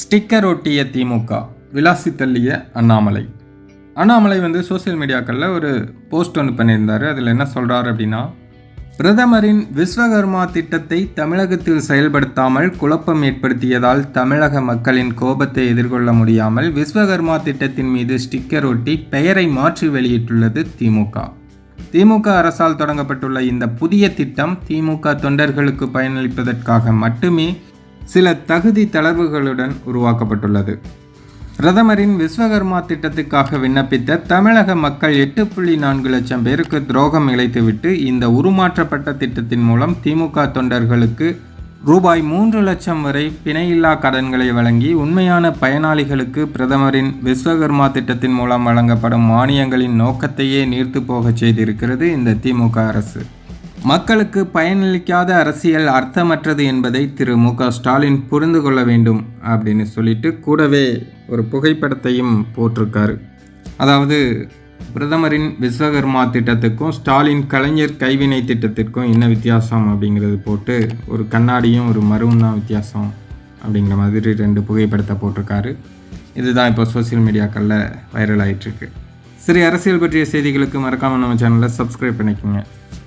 Sticker ஒட்டிய திமுக, விளாசி தள்ளிய Annamalai. Annamalai social மீடியாக்களில் ஒரு போஸ்ட் ஒன்று பண்ணியிருந்தார். அதில் என்ன சொல்கிறார் அப்படின்னா, பிரதமரின் விஸ்வகர்மா திட்டத்தை தமிழகத்தில் செயல்படுத்தாமல் குழப்பம் ஏற்படுத்தியதால் தமிழக மக்களின் கோபத்தை எதிர்கொள்ள முடியாமல் விஸ்வகர்மா திட்டத்தின் மீது ஸ்டிக்கர் ஒட்டி பெயரை மாற்றி வெளியிட்டுள்ளது திமுக. திமுக அரசால் தொடங்கப்பட்டுள்ள இந்த புதிய திட்டம் திமுக தொண்டர்களுக்கு பயனளிப்பதற்காக மட்டுமே சில தகுதி தளர்வுகளுடன் உருவாக்கப்பட்டுள்ளது. பிரதமரின் விஸ்வகர்மா திட்டத்துக்காக விண்ணப்பித்த தமிழக மக்கள் 8.4 லட்சம் பேருக்கு துரோகம் இழைத்துவிட்டு இந்த உருமாற்றப்பட்ட திட்டத்தின் மூலம் திமுக தொண்டர்களுக்கு ரூபாய் 3 லட்சம் வரை பிணையில்லா கடன்களை வழங்கி உண்மையான பயனாளிகளுக்கு பிரதமரின் விஸ்வகர்மா திட்டத்தின் மூலம் வழங்கப்படும் மானியங்களின் நோக்கத்தையே நீர்த்து போகச் செய்திருக்கிறது இந்த திமுக அரசு. மக்களுக்கு பயனளிக்காத அரசியல் அர்த்தமற்றது என்பதை திரு மு.க. ஸ்டாலின் புரிந்து கொள்ள வேண்டும் அப்படின்னு சொல்லிட்டு கூடவே ஒரு புகைப்படத்தையும் போட்டிருக்காரு. அதாவது பிரதமரின் விஸ்வகர்மா திட்டத்துக்கும் ஸ்டாலின் கலைஞர் கைவினை திட்டத்திற்கும் என்ன வித்தியாசம் அப்படிங்கிறது போட்டு ஒரு கண்ணாடியும் ஒரு மருவும் தான் வித்தியாசம் அப்படிங்கிற மாதிரி 2 புகைப்படத்தை போட்டிருக்காரு. இதுதான் இப்போ சோசியல் மீடியாக்களில் வைரல் ஆகிட்டுருக்கு. சரி, அரசியல் பற்றிய செய்திகளுக்கு மறக்காமல் நம்ம சேனலை சப்ஸ்கிரைப் பண்ணிக்கோங்க.